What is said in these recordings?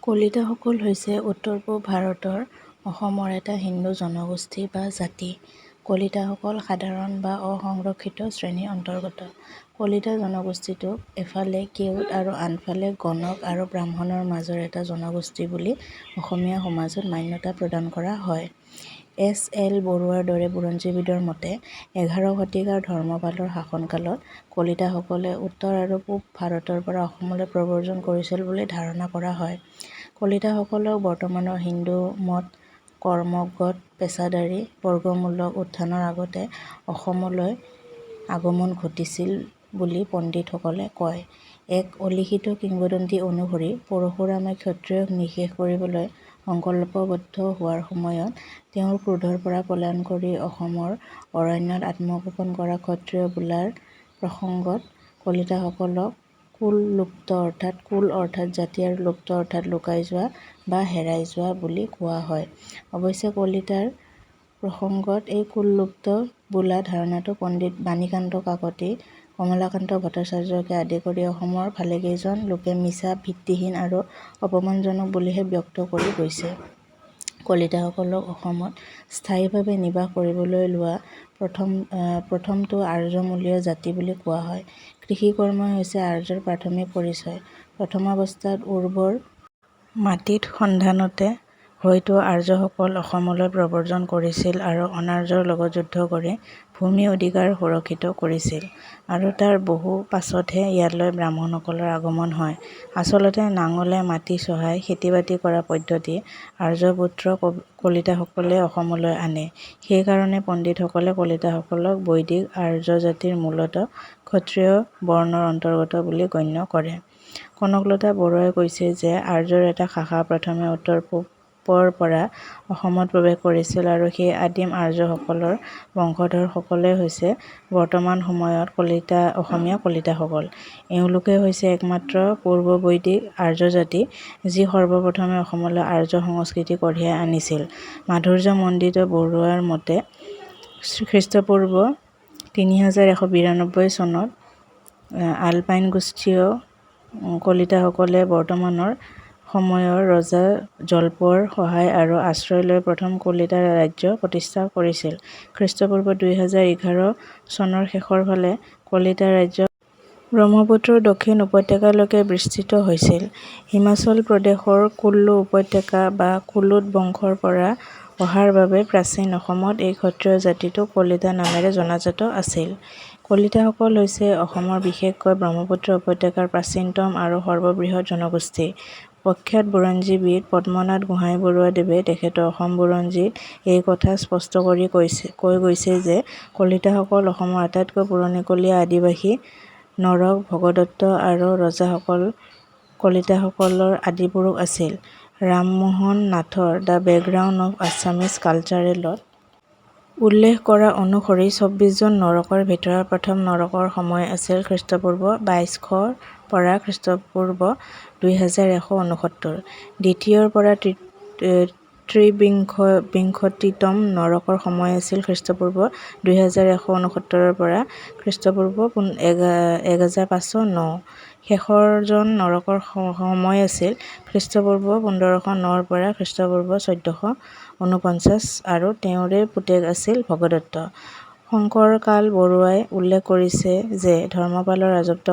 কলিতাসকল হৈছে উত্তৰ-পূব ভাৰতৰ অসমৰ এটা হিন্দু জনগোষ্ঠী বা জাতি। কলিতাসকল সাধাৰণ বা অসংৰক্ষিত শ্ৰেণীৰ অন্তৰ্গত। কলিতা জনগোষ্ঠীটোক এফালে কেওট আৰু আনফালে গণক আৰু ব্ৰাহ্মণৰ মাজৰ এটা জনগোষ্ঠী বুলি অসমীয়া সমাজত মান্যতা প্ৰদান কৰা হয়। এছ. এল. বৰুৱাৰ দৰে বুৰঞ্জীবিদৰ মতে ১১ শতিকাৰ ধৰ্মপালৰ শাসনকালত কলিতাসকলে উত্তৰ আৰু পূব ভাৰতৰ পৰা অসমলৈ প্ৰব্ৰজন কৰিছিল বুলি ধাৰণা কৰা হয়। কলিতাসকলক বৰ্তমানৰ হিন্দু মত কৰ্মগত পেছাদাৰী বৰ্গমূলক উত্থানৰ আগতে অসমলৈ আগমন ঘটিছিল বুলি পণ্ডিতসকলে কয়। এক অলিখিত কিংবদন্তি অনুসৰি পৰশুৰামে ক্ষত্ৰিয়ক নিঃশেষ কৰিবলৈ সংকল্পবদ্ধ হোৱাৰ সময়ত তেওঁৰ ক্ৰোধৰ পৰা পলায়ন কৰি অসমৰ অৰণ্যত আত্মগোপন কৰা ক্ষত্ৰিয় বোলাৰ প্ৰসংগত কলিতাসকলক কুল লুপ্ত কুল অৰ্থাৎ জাতি আৰু লুপ্ত অৰ্থাৎ লুকাই যোৱা বা হেৰাই যোৱা বুলি কোৱা হয়। অৱশ্যে কলিতাৰ প্ৰসংগত এই কুললুপ্ত বোলা ধাৰণাটো পণ্ডিত বাণীকান্ত কাকতি, কমলাকান্ত ভট্টাচাৰ্যকে আদি কৰি অসমৰ ভালেকেইজন লোকে মিছা, ভিত্তিহীন আৰু অপমানজনক বুলিহে ব্যক্ত কৰি গৈছে। কলিতাসকলক অসমত স্থায়ীভাৱে নিবাস কৰিবলৈ লোৱা প্ৰথমটো আৰ্যমূলীয় জাতি বুলি কোৱা হয়। কৃষি কৰ্মই হৈছে আৰ্যৰ প্ৰাথমিক পৰিচয়। প্ৰথমাৱস্থাত উৰ্বৰ মাটিত সন্ধানতে হয়তো আৰ্যসকল অসমলৈ প্ৰব্ৰজন কৰিছিল আৰু অনাৰ্যৰ লগত যুদ্ধ কৰি ভূমি অধিকাৰ সুৰক্ষিত কৰিছিল আৰু তাৰ বহু পাছতহে ইয়ালৈ ব্ৰাহ্মণসকলৰ আগমন হয়। আচলতে নাঙলে মাটি চহাই খেতি-বাতি কৰা পদ্ধতি আৰ্যপুত্ৰ কলিতাসকলে অসমলৈ আনে। সেইকাৰণে পণ্ডিতসকলে কলিতাসকলক বৈদিক আৰ্য জাতিৰ মূলতঃ ক্ষত্ৰিয় বৰ্ণৰ অন্তৰ্গত বুলি গণ্য কৰে। কনকলতা বৰুৱাই কৈছে যে আৰ্যৰ এটা শাখা প্ৰথমে উত্তৰ-পূবৰ পৰা অসমত প্ৰৱেশ কৰিছিল আৰু সেই আদিম আৰ্যসকলৰ বংশধৰসকলেই হৈছে বৰ্তমান সময়ত অসমীয়া কলিতাসকল। এওঁলোকে হৈছে একমাত্ৰ পূৰ্ব-বৈদিক আৰ্যজাতি যি সৰ্বপ্ৰথমে অসমলৈ আৰ্য সংস্কৃতি কঢ়িয়াই আনিছিল। মাধুৰ্যমণ্ডিত বৰুৱাৰ মতে খ্ৰীষ্টপূৰ্ব ৩১৯২ চনত আলপাইন গোষ্ঠীয় কলিতাসকলে বৰ্তমানৰ সময়ৰ ৰজা জলপৰ সহায় আৰু আশ্ৰয় লৈ প্ৰথম কলিতা ৰাজ্য প্ৰতিষ্ঠা কৰিছিল। খ্ৰীষ্টপূৰ্ব ২০১১ চনৰ শেষৰ ফালে কলিতা ৰাজ্য ব্ৰহ্মপুত্ৰৰ দক্ষিণ উপত্যকালৈকে বিস্তৃত হৈছিল। হিমাচল প্ৰদেশৰ কুল্লু উপত্যকা বা কুলুত বংশৰ পৰা অহাৰ বাবে প্ৰাচীন অসমত এই ক্ষত্ৰিয় জাতিটো কলিতা নামেৰে জনাজাত আছিল। কলিতাসকল হৈছে অসমৰ বিশেষকৈ ব্ৰহ্মপুত্ৰ উপত্যকাৰ প্ৰাচীনতম আৰু সৰ্ববৃহৎ জনগোষ্ঠী। প্ৰখ্যাত বুৰঞ্জীবিদ পদ্মনাথ গোহাঞিবৰুৱাদেৱে তেখেতৰ অসম বুৰঞ্জীত এই কথা স্পষ্ট কৰি কৈ গৈছে যে কলিতাসকল অসমৰ আটাইতকৈ পুৰণিকলীয়া আদিবাসী। নৰক, ভগদত্ত আৰু ৰজাসকল কলিতাসকলৰ আদিপুৰুষ আছিল। ৰামমোহন নাথৰ দ্য বেকগ্ৰাউণ্ড অৱ আছামিজ কালচাৰেলত উল্লেখ কৰা অনুসৰি ২৪জন নৰকৰ ভিতৰত প্ৰথম নৰকৰ সময় আছিল খ্ৰীষ্টপূৰ্ব ২২০০ পৰা খ্ৰীষ্টপূৰ্ব ২১৬৯। দ্বিতীয়ৰ পৰা ত্ৰিবিংশতিতম নৰকৰ সময় আছিল খ্ৰীষ্টপূৰ্ব ২১৬৯ পৰা খ্ৰীষ্টপূৰ্ব ১৫০৯। শেষৰজন নৰকৰ সময় আছিল খ্ৰীষ্টপূৰ্ব ১৫০৯ পৰা খ্ৰীষ্টপূৰ্ব ১৪৪৯ আৰু তেওঁৰে পুতেক আছিল ভগদত্ত। শংকৰকাল বৰুৱাই উল্লেখ কৰিছে যে ধৰ্মপালৰ ৰাজত্ব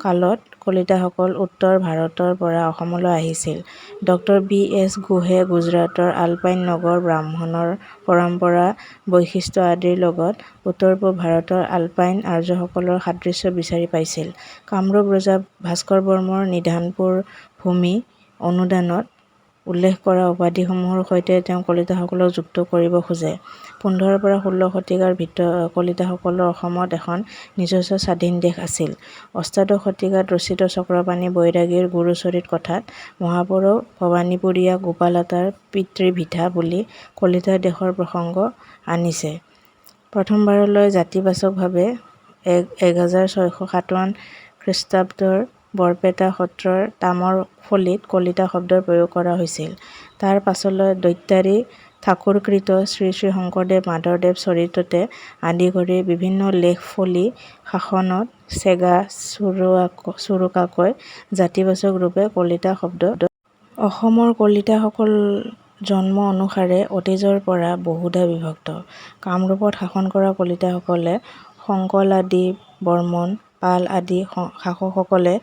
কালত কলিতাসকল উত্তৰ ভাৰতৰ পৰা অসমলৈ আহিছিল। ড বি. এছ. ঘোষে গুজৰাটৰ আলপাইন নগৰ ব্ৰাহ্মণৰ পৰম্পৰা, বৈশিষ্ট্য আদিৰ লগত উত্তৰ-পূব ভাৰতৰ আলপাইন আৰ্যসকলৰ সাদৃশ্য বিচাৰি পাইছিল। কামৰূপ ৰজা ভাস্কৰ বৰ্মৰ নিধানপুৰ ভূমি অনুদানত উল্লেখ কৰা উপাধিসমূহৰ সৈতে তেওঁ কলিতাসকলক যুক্ত কৰিব খোজে। ১৫ পৰা ১৬ শতিকাৰ কলিতাসকলৰ অসমত এখন নিজস্ব স্বাধীন দেশ আছিল। অষ্টাদশ শতিকাত ৰচিত চক্ৰপাণি বৈৰাগীৰ গুৰুচৰিত কথাত মহাপুৰুষ ভৱানীপুৰীয়া গোপালতাৰ পিতৃভিঠা বুলি কলিতা দেশৰ প্ৰসংগ আনিছে। প্ৰথমবাৰলৈ জাতিবাচকভাৱে ১৬৫৭ খ্ৰীষ্টাব্দৰ বৰপেটা সত্ৰৰ তামৰ ফলিত কলিতা শব্দৰ প্ৰয়োগ কৰা হৈছিল। তাৰ পাছলৈ দৈত্যাৰি ঠাকুৰকৃত শ্ৰী শ্ৰী শংকৰদেৱ মাধৱদেৱ চৰিততে আদি কৰি বিভিন্ন লেখ ফলি শাসনত চেগা চুৰুকাকৈ জাতিবাচক ৰূপে কলিতা শব্দ অসমৰ কলিতাসকল জন্ম অনুসাৰে অতীজৰ পৰা বহুধা বিভক্ত। কামৰূপত শাসন কৰা কলিতাসকলে শংকলাদি, বৰ্মন, পাল আদি শাসকসকলে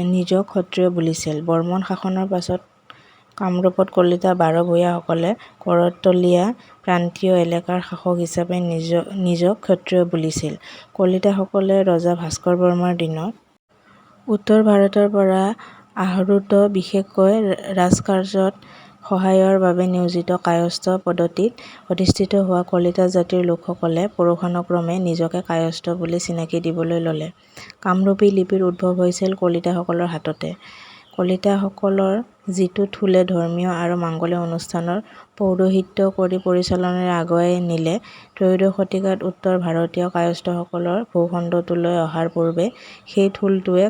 নিজক ক্ষত্ৰিয় বুলিছিল। বৰ্মন শাসনৰ পাছত কামৰূপত কলিতা বাৰভূঞাসকলে কৰতলীয়া প্ৰান্তীয় এলেকাৰ শাসক হিচাপে নিজক ক্ষত্ৰিয় বুলিছিল। কলিতাসকলে ৰজা ভাস্কৰ বৰ্মাৰ দিনত উত্তৰ ভাৰতৰ পৰা আহূত বিশেষকৈ ৰাজকাৰ্যত সহায়ৰ বাবে নিয়োজিত কায়স্থ পদবীত অধিষ্ঠিত হোৱা কলিতা জাতিৰ লোকসকলে পুৰুষানুক্ৰমে নিজকে কায়স্থ বুলি চিনাকি দিবলৈ ল'লে। কামৰূপী লিপিৰ উদ্ভৱ হৈছিল কলিতাসকলৰ হাততে। কলিতাসকলৰ যিটো থোলে ধৰ্মীয় আৰু মাংগলিক অনুষ্ঠানৰ পৌৰোহিত্য কৰি পৰিচালনাৰে আগুৱাই নিলে, ত্ৰয়োদশ শতিকাত উত্তৰ ভাৰতীয় কায়স্থসকলৰ ভূখণ্ডটোলৈ অহাৰ পূৰ্বে সেই থোলটোৱে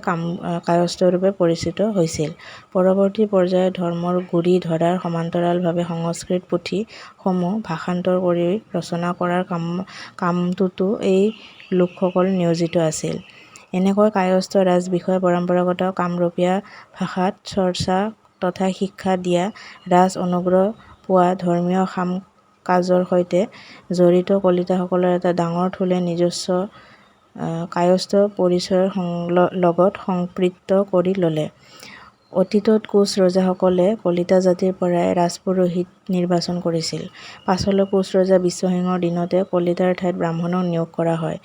কায়স্থৰূপে পৰিচিত হৈছিল। পৰৱৰ্তী পৰ্যায়ত ধৰ্মৰ গুৰি ধৰাৰ সমান্তৰালভাৱে সংস্কৃত পুথি সমূহ ভাষান্তৰ কৰি ৰচনা কৰাৰ কামটোতো এই লোকসকল নিয়োজিত আছিল। এনেকৈ কায়স্থ ৰাজ-বিষয়ে পৰম্পৰাগত কামৰূপীয়া ভাষাত চৰ্চা তথা শিক্ষা দিয়া, ৰাজ অনুগ্ৰহ পোৱা, ধৰ্মীয় কাম-কাজৰ সৈতে জড়িত কলিতাসকলৰ এটা ডাঙৰ থোলে নিজস্ব কায়স্থ পৰিচয়ৰ লগত সম্পৃক্ত কৰি ল'লে। অতীতত কোচ ৰজাসকলে কলিতা জাতিৰ পৰাই ৰাজপুৰোহিত নিৰ্বাচন কৰিছিল। পাছলৈ কোচ ৰজা বিশ্বসিংহৰ দিনতে কলিতাৰ ঠাইত ব্ৰাহ্মণক নিয়োগ কৰা হয়।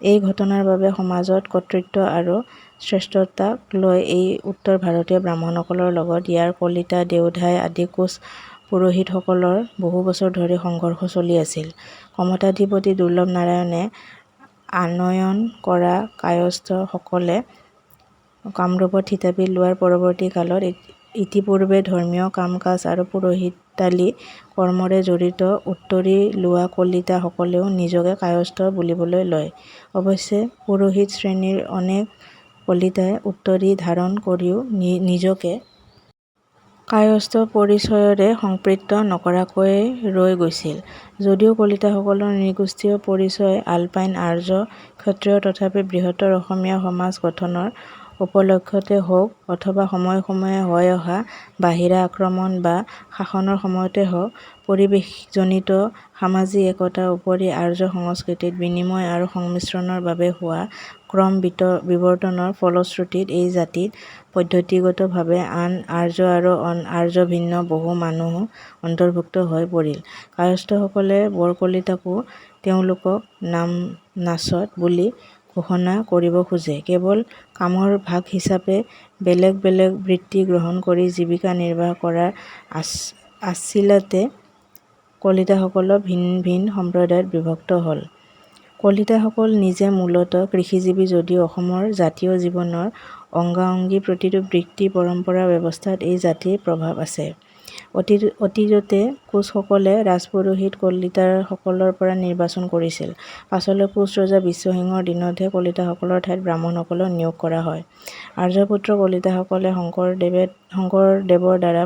এই ঘটনাৰ বাবে সমাজত কৰ্তৃত্ব আৰু শ্ৰেষ্ঠতাক লৈ এই উত্তৰ ভাৰতীয় ব্ৰাহ্মণসকলৰ লগত ইয়াৰ কলিতা, দেওধাই আদি কোচ পুৰোহিতসকলৰ বহু বছৰ ধৰি সংঘৰ্ষ চলি আছিল। কমঠাধিপতি দুৰ্লভ নাৰায়ণে আনয়ন কৰা কায়স্থ সকলে কামৰূপত থিতাপি লোৱাৰ পৰৱৰ্তী কালত ইতিপূৰ্বে ধৰ্মীয় কাম-কাজ আৰু পুৰোহিতালি কৰ্মৰে জড়িত উত্তৰি লোৱা কলিতা সকলেও নিজকে কায়স্থ বুলিবলৈ লয়। অৱশ্যে পুৰোহিত শ্ৰেণীৰ অনেক কলিতাই উত্তৰি ধাৰণ কৰিও নিজকে কায়স্থ পৰিচয়ৰে সংপৃক্ত নকৰাকৈয়ে ৰৈ গৈছিল। যদিও কলিতাসকলৰ নৃগোষ্ঠীয় পৰিচয় আলপাইন আৰ্য ক্ষত্ৰিয়, তথাপি বৃহত্তৰ অসমীয়া সমাজ গঠনৰ উপলক্ষতে হওক অথবা সময়ে সময়ে হৈ অহা বাহিৰা আক্ৰমণ বা শাসনৰ সময়তে হওক, পৰিৱেশজনিত সামাজিক একতাৰ উপৰি আৰ্য সংস্কৃতিত বিনিময় আৰু সংমিশ্ৰণৰ বাবে হোৱা ক্ৰম বিৱৰ্তনৰ ফলশ্ৰুতিত এই জাতিত পদ্ধতিগতভাৱে আন আৰ্য আৰু অন-আৰ্য ভিন্ন বহু মানুহ অন্তৰ্ভুক্ত হৈ পৰিল। কায়স্থসকলে বৰকলিতাকো তেওঁলোকক নাম-নাচত বুলি ঘোষণা কৰিব খোজে। কেৱল কামৰ ভাগ হিচাপে বেলেগ বেলেগ বৃত্তি গ্ৰহণ কৰি জীৱিকা নিৰ্বাহ কৰাৰ আছিলাতে কলিতাসকল ভিন ভিন সম্প্ৰদায়ত বিভক্ত হ'ল। কলিতাসকল নিজে মূলতঃ কৃষিজীৱি যদিও অসমৰ জাতীয় জীৱনৰ অংগাঅংগী প্ৰতিটো বৃত্তি, পৰম্পৰা, ব্যৱস্থাত এই জাতিৰ প্ৰভাৱ আছে। অতীততে কোচসকলে ৰাজপুৰোহিত কলিতাসকলৰ পৰা নিৰ্বাচন কৰিছিল। পাছলৈ কোচ ৰজা বিশ্বসিংহৰ দিনতহে কলিতাসকলৰ ঠাইত ব্ৰাহ্মণসকলক নিয়োগ কৰা হয়। আৰ্যপুত্ৰ কলিতাসকলে শংকৰদেৱৰ দ্বাৰা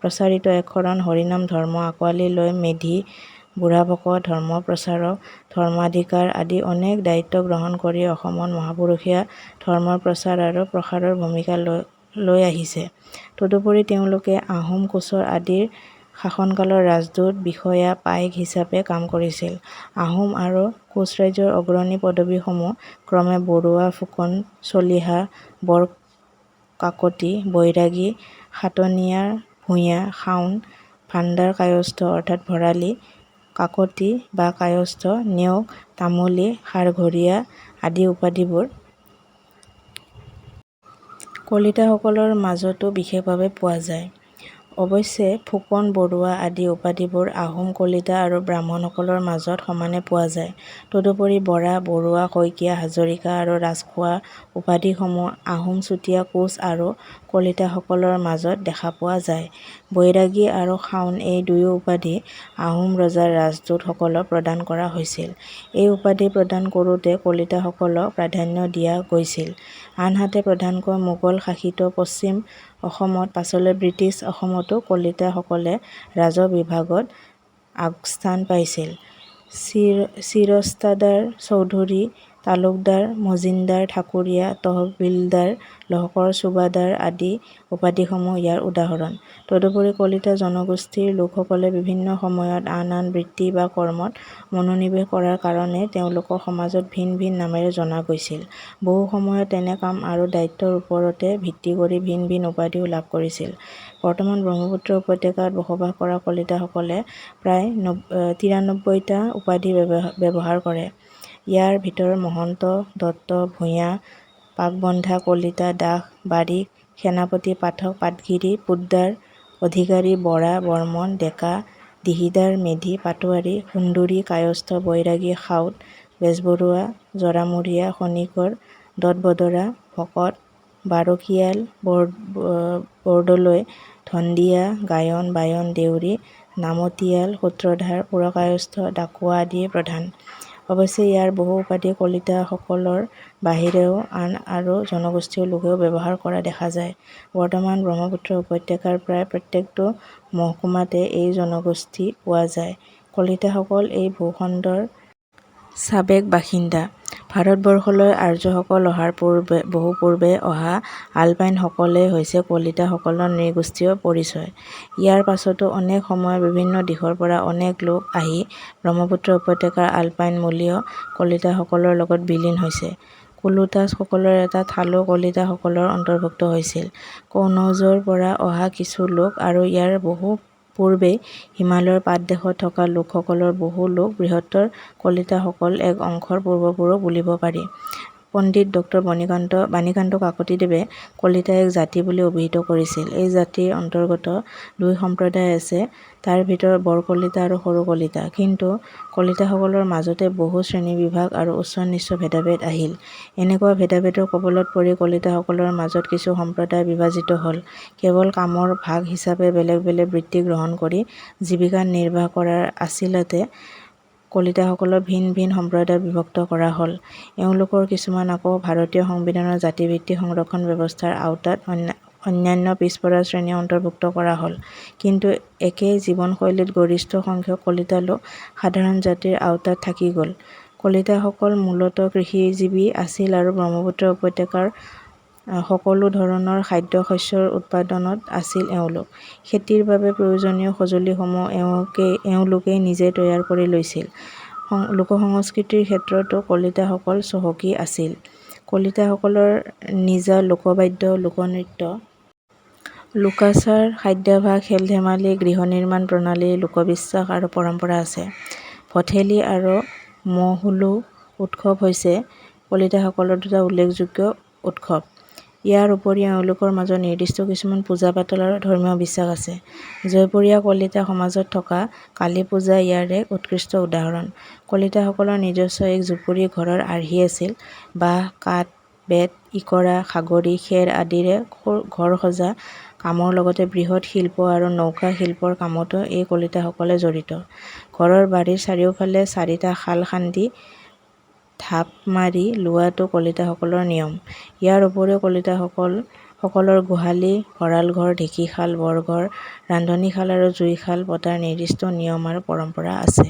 প্ৰচাৰিত একশৰণ হৰিনাম ধৰ্ম আঁকোৱালি লৈ মেধি, বুঢ়াভকত, ধৰ্মপ্ৰচাৰক, ধৰ্মাধিকাৰ আদি অনেক দায়িত্ব গ্ৰহণ কৰি অসমত মহাপুৰুষীয়া ধৰ্মৰ প্ৰচাৰ আৰু প্ৰসাৰৰ ভূমিকা লৈ আহিছে। তদুপৰি তেওঁলোকে আহোম, কোচৰ আদিৰ শাসনকালৰ ৰাজদূত, বিষয়া, পাইক হিচাপে কাম কৰিছিল। আহোম আৰু কোচ ৰাজ্যৰ অগ্ৰণী পদবীসমূহ ক্ৰমে বৰুৱা, ফুকন, চলিহা, বৰ-কাকতি, বৈৰাগী, সাতনিয়াৰ, ভূঞা, খাউণ্ড, ভাণ্ডাৰ কায়স্থ অৰ্থাৎ ভৰালী, কাকতি বা কায়স্থ, নেওগ, তামুলী, খাৰঘৰীয়া আদি উপাধিবোৰ কলিতাসকলৰ মাজতো বিশেষভাৱে পোৱা যায়। অৱশ্যে ফুকন, বৰুৱা আদি উপাধিবোৰ আহোম, কলিতা আৰু ব্ৰাহ্মণসকলৰ মাজত সমানে পোৱা যায়। তদুপৰি বৰা, বৰুৱা, শইকীয়া, হাজৰিকা আৰু ৰাজখোৱা উপাধিসমূহ আহোম, চুতীয়া, কোচ আৰু কলিতাসকলৰ মাজত দেখা পোৱা যায়। বৈৰাগী আৰু খাউণ্ড এই দুয়ো উপাধি আহোম ৰজাৰ ৰাজদূত সকলক প্ৰদান কৰা হৈছিল। এই উপাধি প্ৰদান কৰোঁতে কলিতাসকলক প্ৰাধান্য দিয়া গৈছিল। আনহাতে প্ৰধানকৈ মোগল শাসিত পশ্চিম অসমত, পাছলৈ ব্ৰিটিছ অসমতো কলিতা সকলে ৰাজহ-বিভাগত আগস্থান পাইছিল। চিৰস্তাদাৰ চৌধুৰী, তালুকদাৰ, মজিন্দদাৰ, ঠাকুৰীয়া, তহবিলদাৰ, লহকৰ, চুবাদাৰ আদি উপাধিসমূহ ইয়াৰ উদাহৰণ। তদুপৰি কলিতা জনগোষ্ঠীৰ লোকসকলে বিভিন্ন সময়ত আন আন বৃত্তি বা কৰ্মত মনোনিৱেশ কৰাৰ কাৰণে তেওঁলোকক সমাজত ভিন ভিন নামেৰে জনা গৈছিল। বহু সময়ত তেনে কাম আৰু দায়িত্বৰ ওপৰতে ভিত্তি কৰি ভিন ভিন উপাধিও লাভ কৰিছিল। বৰ্তমান ব্ৰহ্মপুত্ৰ উপত্যকাত বসবাস কৰা কলিতাসকলে প্ৰায় ৯৩টা উপাধি ব্যৱহাৰ কৰে। ইয়াৰ ভিতৰত মহন্ত, দত্ত, ভূঞা, পাকবন্ধা, কলিতা, দাস, বাৰিক, সেনাপতি, পাঠক, পাটগিৰি, পোদ্দাৰ, অধিকাৰী, বৰা, বৰ্মন, ডেকা, দিহিদাৰ, মেধি, পাটোৱাৰী, সুন্দুৰী, কায়স্থ, বৈৰাগী, খাউট, বেজবৰুৱা, জৰামুৰীয়া, খনিকৰ, দঁত-বদৰা, ভকত, বাৰকীয়াল, বৰদলৈ, ধন্দিয়া, গায়ন, বায়ন, দেউৰী, নামতীয়াল, সূত্ৰধাৰ, পুৰকায়স্থ, ডাকুৱা আদিয়ে প্ৰধান। অৱশ্যে ইয়াৰ বহু উপাধি কলিতাসকলৰ বাহিৰেও আন আৰু জনগোষ্ঠীয় লোকেও ব্যৱহাৰ কৰা দেখা যায়। বৰ্তমান ব্ৰহ্মপুত্ৰ উপত্যকাৰ প্ৰায় প্ৰত্যেকটো মহকুমাতে এই জনগোষ্ঠী পোৱা যায়। কলিতাসকল এই ভূখণ্ডৰ সাবেক বাসিন্দা। ভাৰতবৰ্ষলৈ আৰ্যসকল অহাৰ বহু পূৰ্বে অহা আলপাইনসকলেই হৈছে কলিতাসকলৰ নৃগোষ্ঠীয় পৰিচয়। ইয়াৰ পাছতো অনেক সময়ত বিভিন্ন দিশৰ পৰা অনেক লোক আহি ব্ৰহ্মপুত্ৰ উপত্যকাৰ আলপাইনমূলীয় কলিতাসকলৰ লগত বিলীন হৈছে। কুলোটাছ সকলৰ এটা ঠালো কলিতাসকলৰ অন্তৰ্ভুক্ত হৈছিল। কনৌজৰ পৰা অহা কিছু লোক আৰু ইয়াৰ বহু পূৰ্বেই হিমালয়ৰ পাদদেশত থকা লোকসকলৰ বহু লোক বৃহত্তৰ কলিতাসকল এক অংশৰ পূৰ্বপুৰুষ বুলিব পাৰি। পণ্ডিত ড বাণীকান্ত কাকতিদেৱে কলিতা এক জাতি বুলি অভিহিত কৰিছিল। এই জাতিৰ অন্তৰ্গত দুই সম্প্ৰদায় আছে, তাৰ ভিতৰত বৰ কলিতা আৰু সৰু কলিতা। কিন্তু কলিতাসকলৰ মাজতে বহু শ্ৰেণীবিভাগ আৰু উচ্চ-নীচ ভেদাভেদ আহিল। এনেকুৱা ভেদাভেদৰ কবলত পৰি কলিতাসকলৰ মাজত কিছু সম্প্ৰদায় বিভাজিত হ'ল। কেৱল কামৰ ভাগ হিচাপে বেলেগ বেলেগ বৃত্তি গ্ৰহণ কৰি জীৱিকা নিৰ্বাহ কৰাৰ আচিলতে কলিতাসকলক ভিন ভিন সম্প্ৰদায়ত বিভক্ত কৰা হ'ল। এওঁলোকৰ কিছুমান আকৌ ভাৰতীয় সংবিধানৰ জাতিভিত্তিক সংৰক্ষণ ব্যৱস্থাৰ আওতাত অন্যান্য পিছপৰা শ্ৰেণী অন্তৰ্ভুক্ত কৰা হ'ল। কিন্তু একেই জীৱনশৈলীত গৰিষ্ঠ সংখ্যক কলিতা লোক সাধাৰণ জাতিৰ আওতাত থাকি গ'ল। কলিতাসকল মূলতঃ কৃষিজীৱী আছিল আৰু ব্ৰহ্মপুত্ৰ উপত্যকাৰ সকলো ধৰণৰ খাদ্য-শস্যৰ উৎপাদনত আছিল এওঁলোক। খেতিৰ বাবে প্ৰয়োজনীয় সঁজুলিসমূহ এওঁলোকেই নিজে তৈয়াৰ কৰি লৈছিল। লোকসংস্কৃতিৰ ক্ষেত্ৰতো কলিতাসকল চহকী আছিল। কলিতাসকলৰ নিজা লোকবাদ্য, লোকনৃত্য, লোকাচাৰ, খাদ্যাভ্যাস, খেল-ধেমালি, গৃহ-নিৰ্মাণ প্ৰণালী, লোকবিশ্বাস আৰু পৰম্পৰা আছে। ভঠেলি আৰু মহোহো উৎসৱ হৈছে কলিতাসকলৰ দুটা উল্লেখযোগ্য উৎসৱ। ইয়াৰ উপৰিও এওঁলোকৰ মাজত নিৰ্দিষ্ট কিছুমান পূজা-পাতল আৰু ধৰ্মীয় বিশ্বাস আছে। জয়পুৰীয়া কলিতা সমাজত থকা কালী পূজা ইয়াৰ এক উৎকৃষ্ট উদাহৰণ। কলিতাসকলৰ নিজস্ব এক জুপুৰি ঘৰৰ আৰ্হি আছিল। বাঁহ, কাঠ, বেত, ইকৰা, খাগৰি, খেৰ আদিৰে ঘৰ সজা কামৰ লগতে বৃহৎ শিল্প আৰু নৌকা শিল্পৰ কামতো এই কলিতাসকলে জড়িত। ঘৰৰ বাৰীৰ চাৰিওফালে 4টা খাল খান্দি ঢাপ মাৰি লোৱাটো কলিতাসকলৰ নিয়ম। ইয়াৰ উপৰিও কলিতাসকলৰ গোহালি, ভঁৰাল-ঘৰ, ঢেঁকীশাল, বৰঘৰ, ৰান্ধনীশাল আৰু জুইশাল পতাৰ নিৰ্দিষ্ট নিয়ম আৰু পৰম্পৰা আছে।